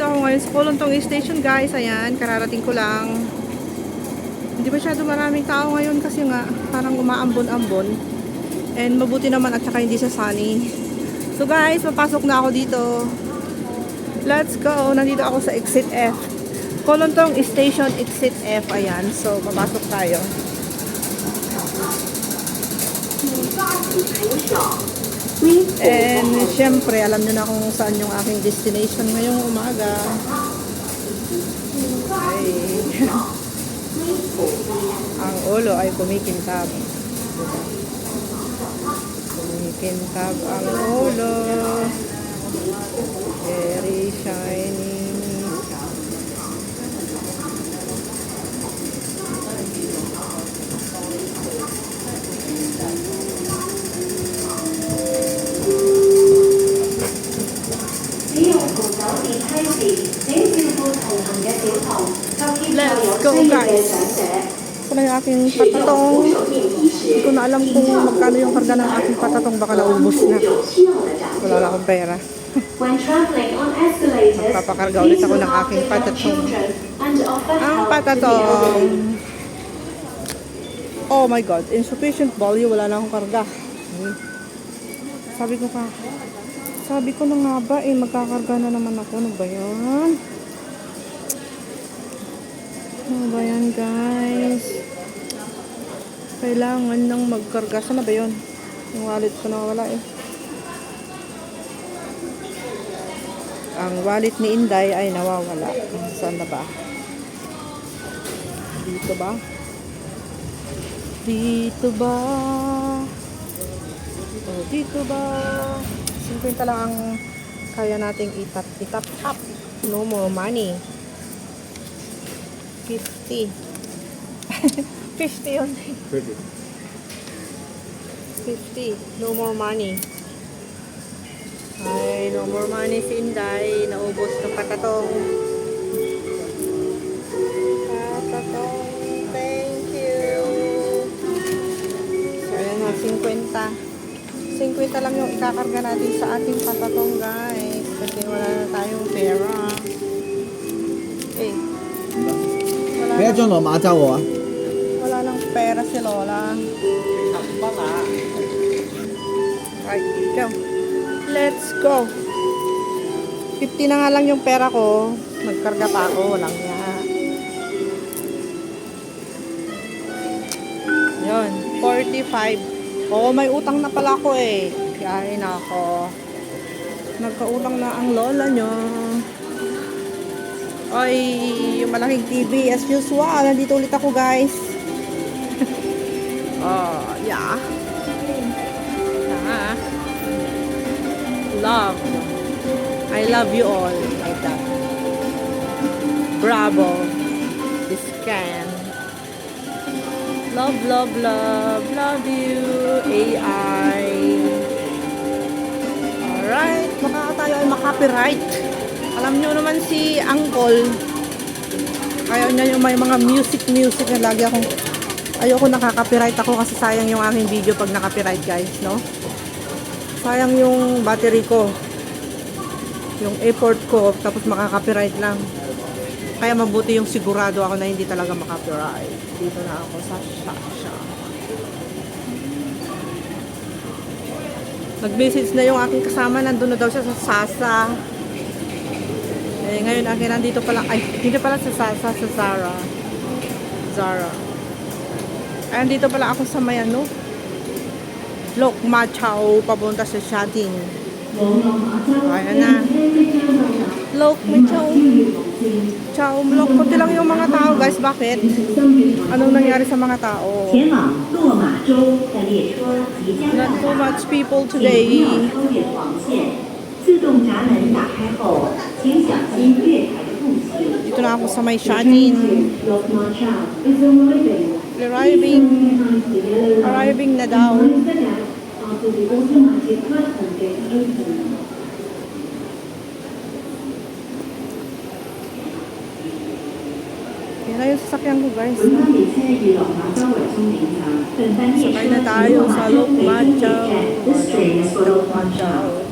Nandito ako ngayon sa Kolontong Station, guys. Ayan, kararating ko lang. Hindi masyado maraming tao ngayon kasi nga parang umaambon-ambon. And mabuti naman at saka hindi siya sunny. So guys, papasok na ako dito. Let's go. Nandito ako sa Exit F. Kolontong Station, Exit F. Ayan, so papasok tayo. And syempre, alam nyo na kung saan yung aking destination ngayong umaga. Ay, ang ulo ay kumikintab. Kumikintab ang ulo. Very shiny. Let's go, guys. Ito na yung aking patatong. Hindi ko na alam kung magkano yung karga ng aking patatong. Baka naubos na. Wala na akong pera. Magpapakarga ulit ako ng aking patatong. Ang patatong. Oh my God. Insufficient value. Wala na akong karga. Sabi ko na nga ba, magkakarga na naman ako. Ano ba yan? Ano ba yan, guys? Kailangan nang magkarga. Saan na ba yun? Yung wallet ko na wala eh. Ang wallet ni Inday ay nawawala. Saan na ba? Dito ba? Dito ba? Oh, dito ba? 50 lang ang kaya nating itap up. No more money. 50. 50 yun. 50. No more money. Ay, no more money si Inday. Naubos ng patatong. Patatong. Thank you. So, ayan na, 50. 50 lang yung ikakarga natin sa ating patatong, guys. Kasi wala na tayong pera. Eh. Wala nang pera si Lola. Right, go. Let's go. 50 na nga lang yung pera ko. Nagkarga pa ako. Walang niya. Yun. 45. Oo, may utang na pala ako eh. Kaya nako. Nagkautang na ang lola nyo. Ay, yung malaking TV as usual. Nandito ulit ako, guys. Oh, yeah. Love. I love you all. Like that. Bravo. This can. Love, love, love. Love you. AI. Alright. Baka tayo ay makapiright. Alam nyo naman si Uncle. Ayaw niya yung may mga music na lagi akong ayoko nakaka-copyright ako kasi sayang yung aking video pag naka-copyright, guys, no? Sayang yung battery ko. Yung effort ko tapos makaka-copyright lang. Kaya mabuti yung sigurado ako na hindi talaga makaka-copyright. Dito na ako sa Shasha. Nag-message na yung aking kasama, nandun na daw siya sa Sasa. Eh, ngayon akin nandito pala, ay, hindi pala sa Sasa, sa Zara. Ay, nandito pala ako sa Mayano. Lok Machao, papunta sa Shatin. Ayan na. Lok Machao. Chao, Lok. Kunti lang yung mga tao, guys. Bakit? Anong nangyari sa mga tao? Not too much people today. Dito na ako sa may Shatin. Arriving na daw. Yan na yung sasakyan ko, guys. Sakay na tayo sa Lok Machao. Lok Machao.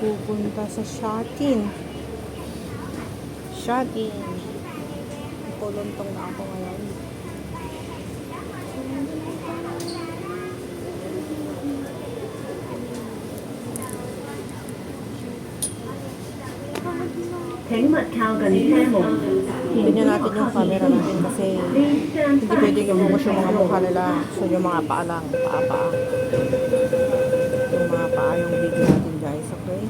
pupunta sa Shatin. Shatin. Puluntong na ako ngayon. Tingnan natin yung camera natin kasi hindi pwedeng i-focus yung mga mukha nila. So yung mga paa lang, paa. Yung mga paa yung video natin guys, okay?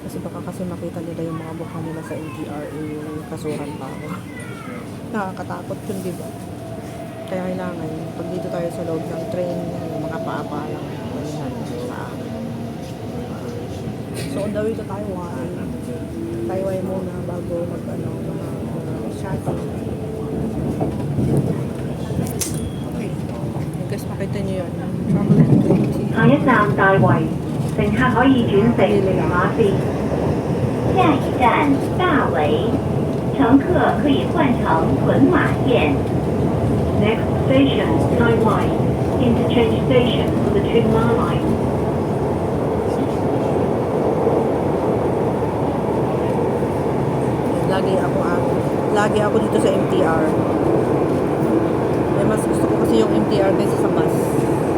Kasi baka kasi makita nila yung mga mukha nila sa NTR, kasuhan pa ako. Nakakatakot yun, diba? Kaya kailangan, pag dito tayo sa loob ng train, yung mga paa lang. So on the way to Taiwan. Taiwan muna bago mag-ano, mga shuttle. Okay. Guys, makita nyo yun. Traveling 20. 下一站大圍，乘客可以轉乘馬線。下一站大圍，乘客可以换乘屯马线。 Next station, Taiwan. Interchange station for the Twin Ma Line. Lagi ako dito sa MTR. Mas gusto ko kasi yung MTR kaysa sa bus.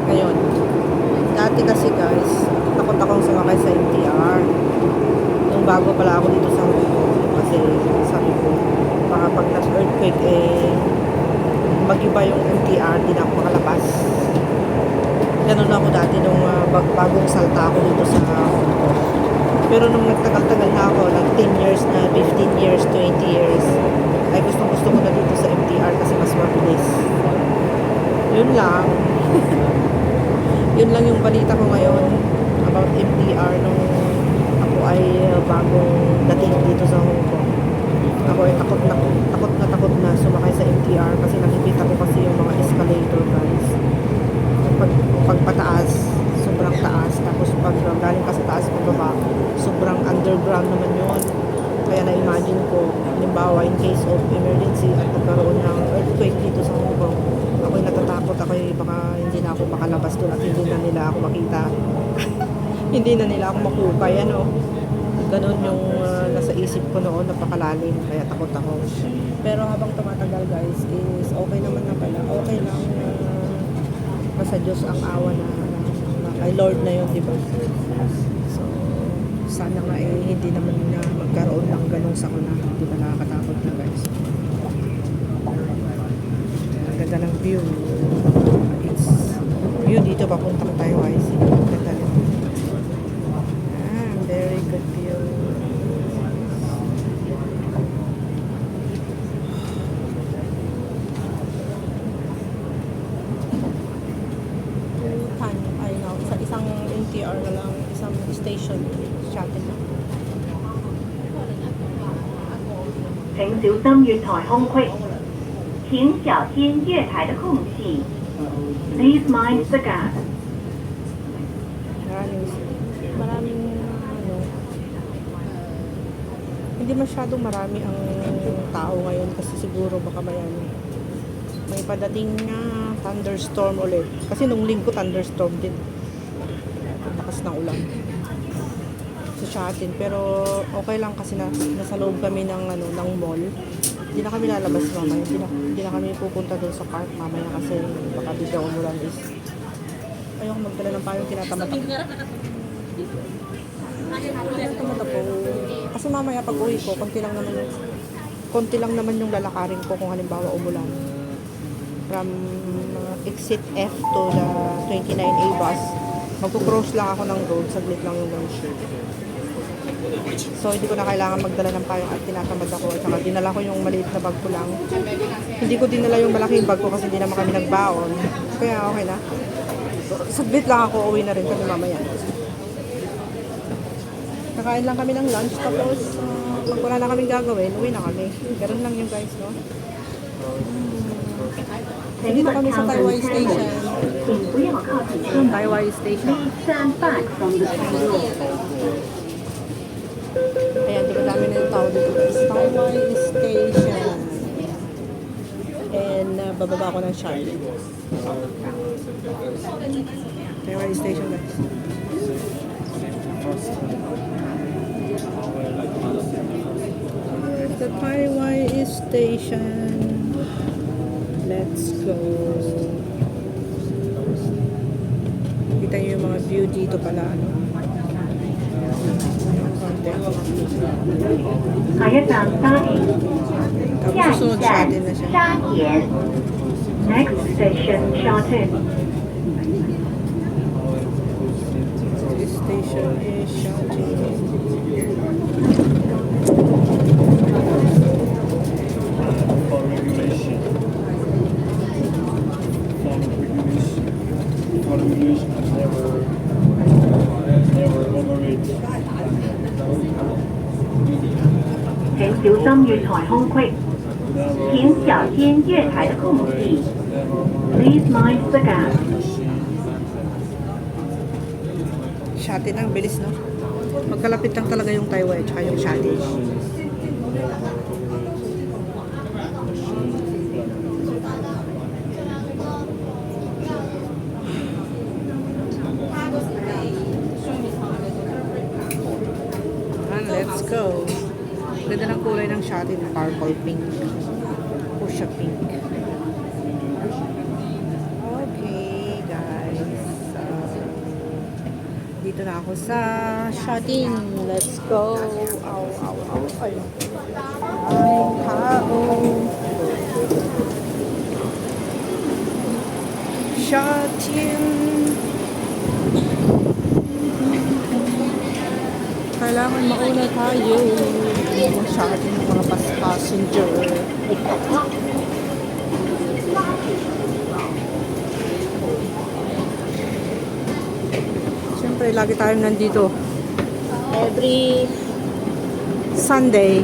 Ngayon, dati kasi guys, takot akong sumakay sa MTR. Nung bago pala ako dito sa Hong Kong. Kasi sabi ko, baka pag nag-earthquake mag-iba yung MTR, di na ako makalabas. Ganun ako dati nung bagong salta ako dito sa Hong Kong. Pero nung nagtagal-tagal na ako, like 10 years na, 15 years, 20 years, ay gustong-gusto ko na dito sa MTR kasi mas mabilis. Yun lang. Yun lang yung balita ko ngayon about MTR nung ako ay bagong dating dito sa Hong Kong. Ako ay takot na sumakay sa MTR kasi nakikita ko kasi yung mga escalator guys. Pag pataas, sobrang taas. Tapos pag galing ka sa taas pababa, sobrang underground naman yun. Kaya na-imagine ko, halimbawa in case of emergency at nagkaroon ng earthquake dito sa Hong Kong, ako'y natatakot, ako'y baka hindi na ako makalabas doon at hindi na nila ako makita. Hindi na nila ako makukay, ano. Ganon yung nasa isip ko noon, napakalalim, kaya takot ako. Pero habang tumatagal guys, is okay naman na pala. Okay lang nasa Diyos ang awa na kay Lord na yun, diba? So, sana nga hindi naman na magkaroon ng ganong sakuna. Di ba nakakatakot na guys? Ang ganda ng view. It's view dito papuntang Taiwan. Ganda rin. Very good view. Isang NTR na lang, isang station, Shatin lang. 請小心月台空隙。請小心月台的空隙。 Please mind the gap. Maraming ano, hindi masyadong marami ang tao ngayon kasi siguro baka may padating na thunderstorm ulit. Kasi nung linggo thunderstorm din. Lakas ng ulan sa Shatin, pero okay lang kasi nasa loob kami ng mall. Hindi na kami lalabas mamaya. Hindi na kami pupunta doon sa park mamaya kasi baka bigla umulan is. Ayoko magdala ng payong, tinatamad ako. Kasi mamaya pag uwi ko, konti lang naman yung lalakarin ko kung halimbawa umulan. From exit F to the 29A bus, magpo-cross lang ako ng road, saglit lang yung windshield. So hindi ko na kailangan magdala ng payong at tinatamad ako. At saka dinala ko yung maliit na bag ko lang. Hindi ko dinala yung malaking bag ko kasi hindi naman kami nagbaon. Kaya okay na. Saglit lang ako, uwi na rin kami mamaya. Kakain lang kami ng lunch, tapos pag wala na kaming gagawin, uwi na kami. Ganun lang yung guys, no? Dito kami sa Taiwan Station. Taiwan Station. Ayan, di ba dami na yung tao dito guys? Taiwan Station. And bababa ko ng Charlotte. Taiwan Station guys. The Taiwan Station. Let's go. Kita nyo yung mga view dito pala. Ano? Konti. 下一站沙田 Tapos 下一 susunod sa 站 atin na siya. 沙田， Next station, Sha-Tin. This station is Sha-Tin. For regulation. For regulation is never overrated. 請小心月台空隙。 Never 请小心月台的空隙。 never overrated. Please mind the gap. Sha-Tin ang bilis, no? Magkalapit lang talaga yung Taiwan at yung Sha-Tin. Let's go. Ganda ng kulay ng Sha-Tin, purple pink. Fuchsia pink. Okay, guys. Dito na ako sa Sha-Tin. Let's go. Ow, ow, ow. Ay. Ay, tao. Sha-Tin. Kailangan mauna tayo. Masyadong yung mga passenger. Siyempre, lagi tayong nandito. Every Sunday.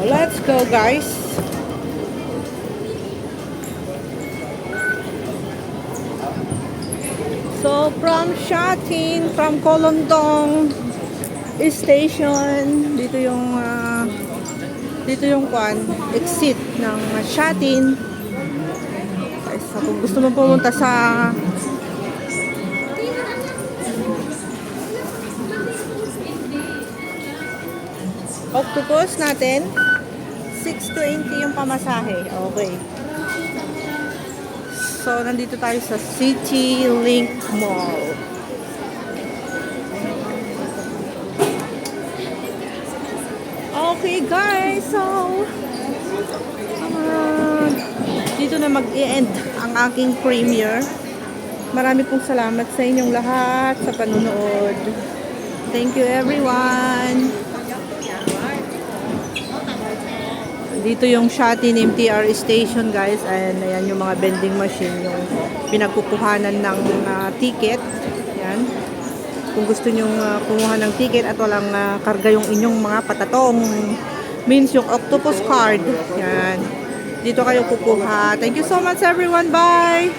Let's go, guys. So from Sha-Tin, from Kolondong Station, dito yung exit ng Sha-Tin. Guys, so kung gusto mo pumunta sa Octopus natin, 620 yung pamasahe. Okay. So, nandito tayo sa City Link Mall. Okay, guys. So, dito na mag-end ang aking premiere. Marami pong salamat sa inyong lahat sa panunood. Thank you, everyone. Dito yung Sha-Tin MTR station, guys. And ayan yung mga vending machine, yung pinagkukuhanan ng ticket. Yan. Kung gusto nyong kumuha ng ticket at walang karga yung inyong mga patatong, means yung octopus card. Yan. Dito kayo kukuha. Thank you so much, everyone. Bye!